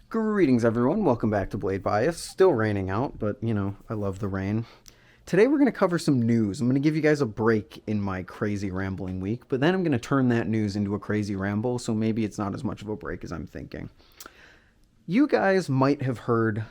Greetings, everyone. Welcome back to Blade Bias. Still raining out, but I love the rain. Today, we're going to cover some news. I'm going to give you guys a break in my crazy rambling week, but then I'm going to turn that news into a crazy ramble, so maybe it's not as much of a break as I'm thinking. You guys might have heard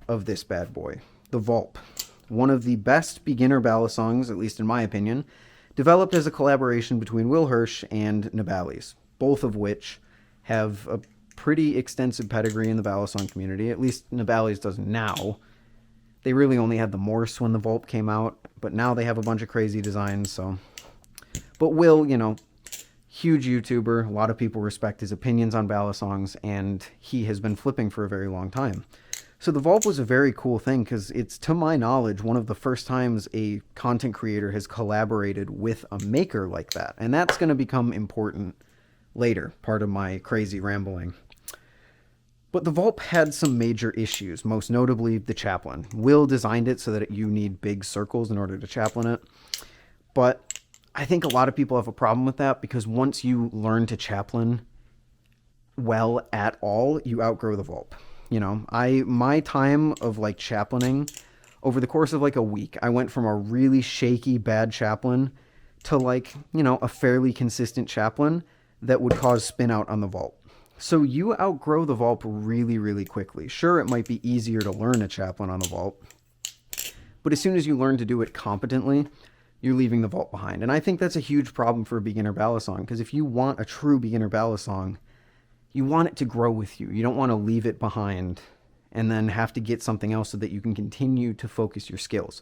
of this bad boy, the Vulp, one of the best beginner ballad songs, at least in my opinion, developed as a collaboration between Will Hirsch and Nibali's, both of which have a pretty extensive pedigree in the ballad song community. At least Nibali's does now. They really only had the Morse when the Vulp came out, but now they have a bunch of crazy designs. But Will, huge YouTuber. A lot of people respect his opinions on ballad songs, and he has been flipping for a very long time. So the Vulp was a very cool thing because it's, to my knowledge, one of the first times a content creator has collaborated with a maker like that, and that's going to become important later, part of my crazy rambling. But the Vulp had some major issues, most notably the chaplain. Will designed it so that you need big circles in order to chaplain it. But I think a lot of people have a problem with that because once you learn to chaplain well at all, you outgrow the Vulp. My time of chaplaining over the course of a week, I went from a really shaky bad chaplain to a fairly consistent chaplain that would cause spin out on the Vulp. So you outgrow the Vulp really, really quickly. Sure, it might be easier to learn a chaplain on the Vulp, but as soon as you learn to do it competently, you're leaving the Vulp behind. And I think that's a huge problem for a beginner ballad song, because if you want a true beginner ballad song, you want it to grow with you. You don't want to leave it behind and then have to get something else so that you can continue to focus your skills.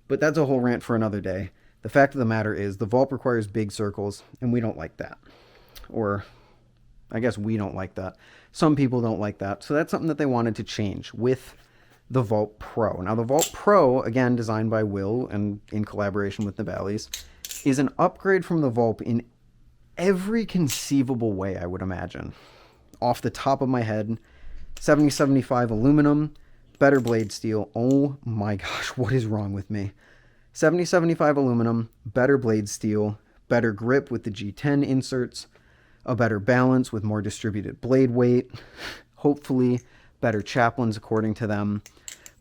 But that's a whole rant for another day. The fact of the matter is the Vulp requires big circles, and we don't like that. Or I guess we don't like that. Some people don't like that. So that's something that they wanted to change with the Vulp Pro. Now, the Vulp Pro, again, designed by Will and in collaboration with Nibali's, is an upgrade from the Vulp in every conceivable way, I would imagine. Off the top of my head, 7075 aluminum, better blade steel. Oh my gosh, what is wrong with me? 7075 aluminum, better blade steel, better grip with the G10 inserts, a better balance with more distributed blade weight, hopefully better chaplains according to them,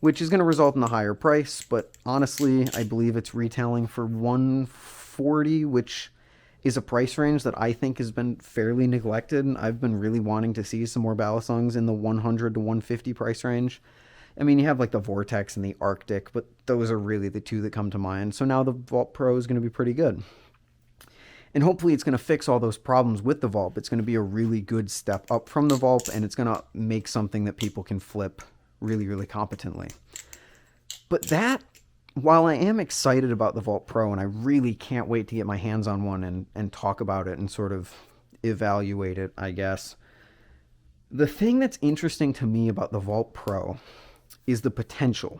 which is going to result in a higher price, but honestly, I believe it's retailing for $140, which is a price range that I think has been fairly neglected. I've been really wanting to see some more ballad songs in the $100 to $150 price range. I mean, you have the Vortex and the Arctic, but those are really the two that come to mind. So now the Vulp Pro is going to be pretty good. And hopefully it's going to fix all those problems with the Vulp. It's going to be a really good step up from the Vulp, and it's going to make something that people can flip really, really competently. But while I am excited about the Vulp Pro, and I really can't wait to get my hands on one and talk about it and sort of evaluate it, I guess, the thing that's interesting to me about the Vulp Pro is the potential.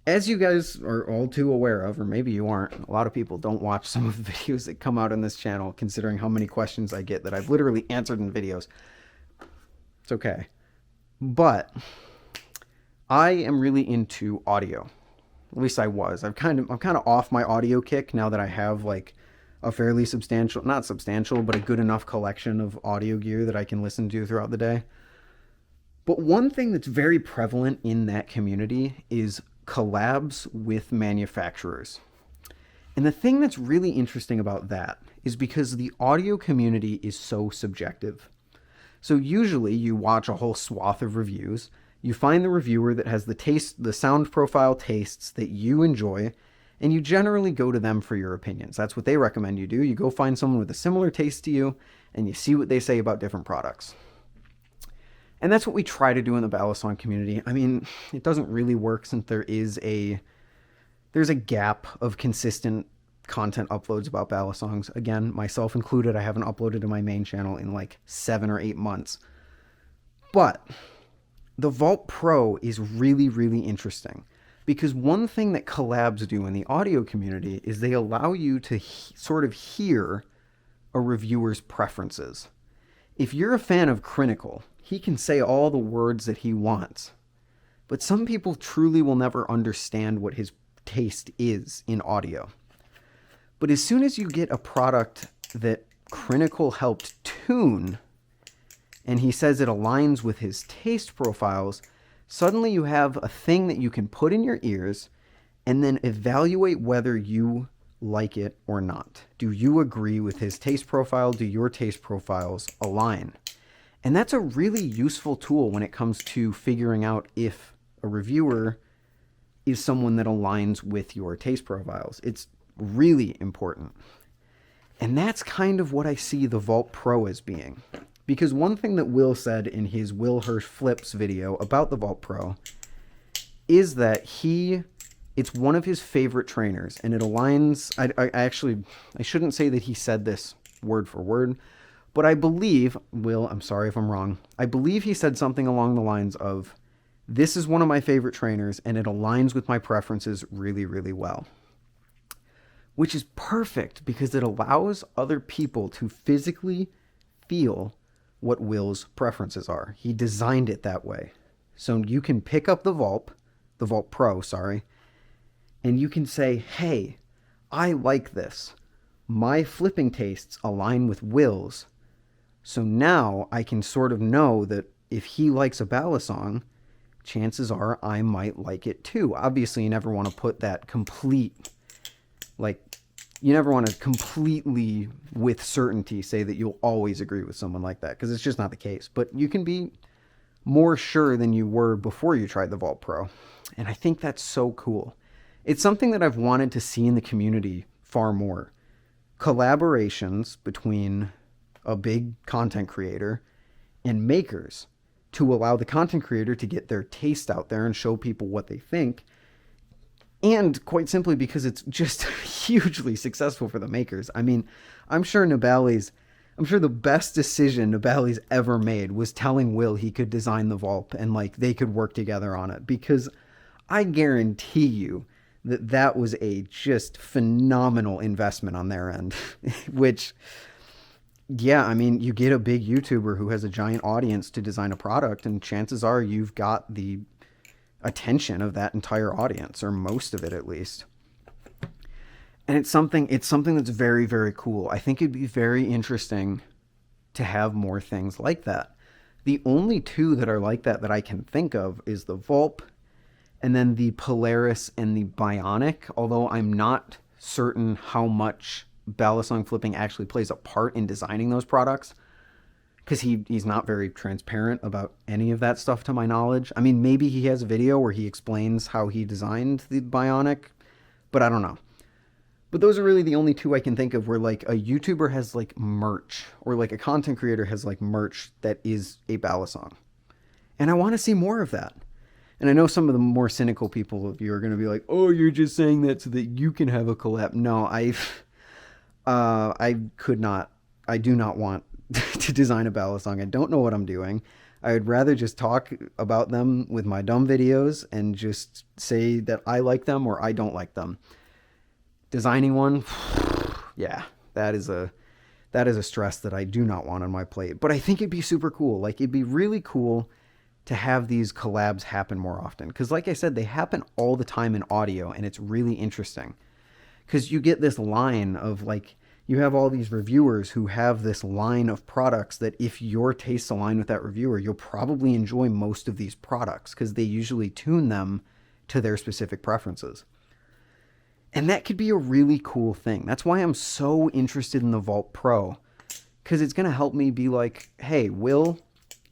As you guys are all too aware of, or maybe you aren't, a lot of people don't watch some of the videos that come out on this channel, considering how many questions I get that I've literally answered in videos. It's okay. But I am really into audio. At least I was. I'm kind of off my audio kick now that I have a fairly substantial, not substantial, but a good enough collection of audio gear that I can listen to throughout the day. But one thing that's very prevalent in that community is collabs with manufacturers. And the thing that's really interesting about that is because the audio community is so subjective. So usually you watch a whole swath of reviews, you find the reviewer that has the sound profile tastes that you enjoy, and you generally go to them for your opinions. That's what they recommend you do. You go find someone with a similar taste to you, and you see what they say about different products. And that's what we try to do in the ballad song community. I mean, it doesn't really work since there's a gap of consistent content uploads about ballad songs. Again, myself included, I haven't uploaded to my main channel in 7 or 8 months. But the Vulp Pro is really, really interesting because one thing that collabs do in the audio community is they allow you to sort of hear a reviewer's preferences. If you're a fan of Critical, he can say all the words that he wants. But some people truly will never understand what his taste is in audio. But as soon as you get a product that Critical helped tune and he says it aligns with his taste profiles, suddenly you have a thing that you can put in your ears and then evaluate whether you like it or not. Do you agree with his taste profile? Do your taste profiles align? And that's a really useful tool when it comes to figuring out if a reviewer is someone that aligns with your taste profiles. It's really important. And that's kind of what I see the Vulp Pro as being. Because one thing that Will said in his Will Hirsch Flips video about the Vulp Pro is that it's one of his favorite trainers, and it aligns. I shouldn't say that he said this word for word, but I believe, Will, I'm sorry if I'm wrong, I believe he said something along the lines of, this is one of my favorite trainers, and it aligns with my preferences really, really well. Which is perfect, because it allows other people to physically feel what Will's preferences are. He designed it that way. So you can pick up the Vulp Pro, and you can say, hey, I like this. My flipping tastes align with Will's. So now I can sort of know that if he likes a balisong, chances are I might like it too. Obviously, you never want to put that you never want to completely with certainty say that you'll always agree with someone like that, because it's just not the case. But you can be more sure than you were before you tried the Vulp Pro. And I think that's so cool. It's something that I've wanted to see in the community far more. Collaborations between a big content creator and makers to allow the content creator to get their taste out there and show people what they think. And quite simply because it's just hugely successful for the makers. I mean, I'm sure the best decision Nibali's ever made was telling Will he could design the Vulp and they could work together on it, because I guarantee you that was a just phenomenal investment on their end. Which, yeah, I mean, you get a big YouTuber who has a giant audience to design a product, and chances are you've got the attention of that entire audience, or most of it at least. And it's something that's very, very cool. I think it'd be very interesting to have more things like that. The only two that are like that I can think of is the Vulp and then the Polaris and the Bionic, although I'm not certain how much balisong flipping actually plays a part in designing those products, because he's not very transparent about any of that stuff to my knowledge. I mean, maybe he has a video where he explains how he designed the Bionic, but I don't know. But those are really the only two I can think of where a YouTuber has merch, or a content creator has merch that is a balisong. And I want to see more of that. And I know some of the more cynical people of you are going to be like, oh, you're just saying that so that you can have a collab. No, I do not want to design a balisong. I don't know what I'm doing. I would rather just talk about them with my dumb videos and just say that I like them or I don't like them. Designing one, yeah, that is a stress that I do not want on my plate. But I think it'd be super cool. It'd be really cool to have these collabs happen more often. Because like I said, they happen all the time in audio, and it's really interesting. Because you get this line of you have all these reviewers who have this line of products that if your tastes align with that reviewer, you'll probably enjoy most of these products, because they usually tune them to their specific preferences. And that could be a really cool thing. That's why I'm so interested in the Vulp Pro, because it's going to help me be like, hey, Will,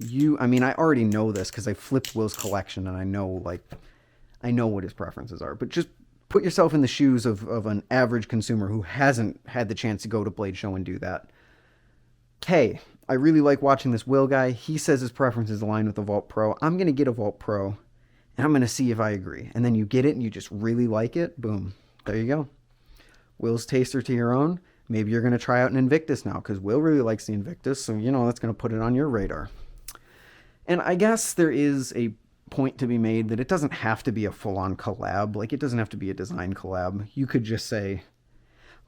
I already know this because I flipped Will's collection and I know what his preferences are, but just put yourself in the shoes of an average consumer who hasn't had the chance to go to Blade Show and do that. Hey, I really like watching this Will guy. He says his preferences align with the Vulp Pro. I'm going to get a Vulp Pro, and I'm going to see if I agree. And then you get it and you just really like it. Boom. There you go. Will's taster to your own. Maybe you're going to try out an Invictus now, because Will really likes the Invictus, so that's going to put it on your radar. And I guess there is a point to be made that it doesn't have to be a full-on collab. It doesn't have to be a design collab. You could just say,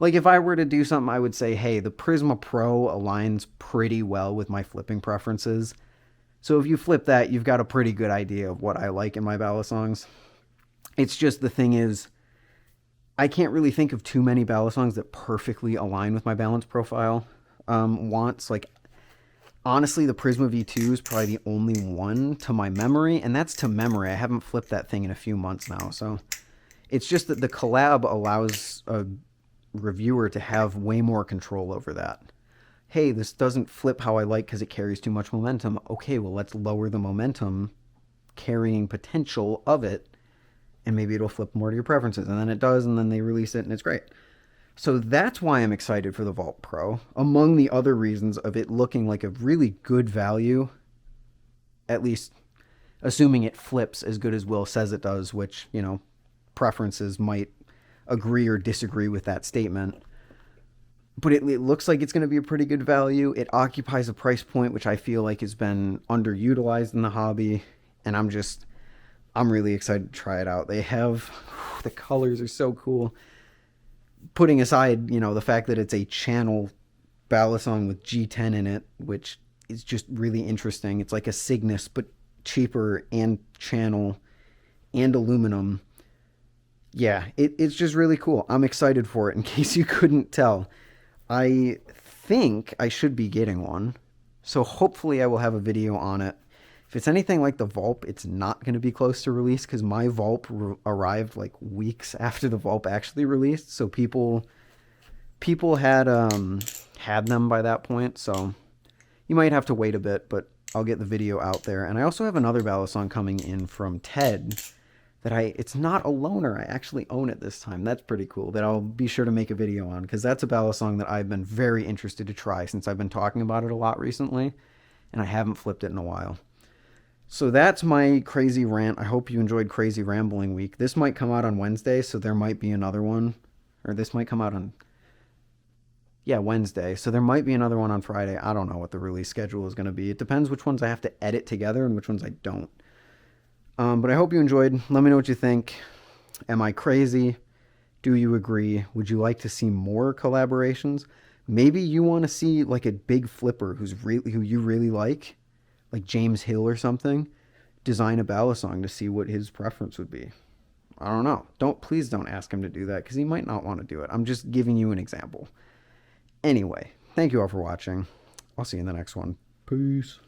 if I were to do something, I would say, hey, the Prisma Pro aligns pretty well with my flipping preferences. So if you flip that, you've got a pretty good idea of what I like in my balisongs. It's just, the thing is, I can't really think of too many balisongs that perfectly align with my balance profile wants. Honestly, the Prisma V2 is probably the only one to my memory, and that's to memory. I haven't flipped that thing in a few months now, so it's just that the collab allows a reviewer to have way more control over that. Hey, this doesn't flip how I like because it carries too much momentum. Okay, well, let's lower the momentum carrying potential of it, and maybe it'll flip more to your preferences. And then it does, and then they release it, and it's great. So that's why I'm excited for the Vulp Pro, among the other reasons of it looking like a really good value, at least assuming it flips as good as Will says it does, which, preferences might agree or disagree with that statement. But it looks like it's going to be a pretty good value. It occupies a price point which I feel like has been underutilized in the hobby, and I'm really excited to try it out. They have the colors are so cool. Putting aside, the fact that it's a channel balisong with G10 in it, which is just really interesting. It's like a Cygnus, but cheaper and channel and aluminum. Yeah, it's just really cool. I'm excited for it, in case you couldn't tell. I think I should be getting one, so hopefully I will have a video on it. If it's anything like the Vulp, it's not going to be close to release because my Vulp arrived like weeks after the Vulp actually released. So people had them by that point. So you might have to wait a bit, but I'll get the video out there. And I also have another balisong coming in from Ted that it's not a loaner. I actually own it this time. That's pretty cool. That I'll be sure to make a video on because that's a balisong that I've been very interested to try since I've been talking about it a lot recently, and I haven't flipped it in a while. So that's my crazy rant. I hope you enjoyed Crazy Rambling Week. This might come out on Wednesday, so there might be another one. Or this might come out on, Wednesday. So there might be another one on Friday. I don't know what the release schedule is going to be. It depends which ones I have to edit together and which ones I don't. But I hope you enjoyed. Let me know what you think. Am I crazy? Do you agree? Would you like to see more collaborations? Maybe you want to see like a big flipper who you really like James Hill or something, design a balisong to see what his preference would be. I don't know. Please don't ask him to do that because he might not want to do it. I'm just giving you an example. Anyway, thank you all for watching. I'll see you in the next one. Peace.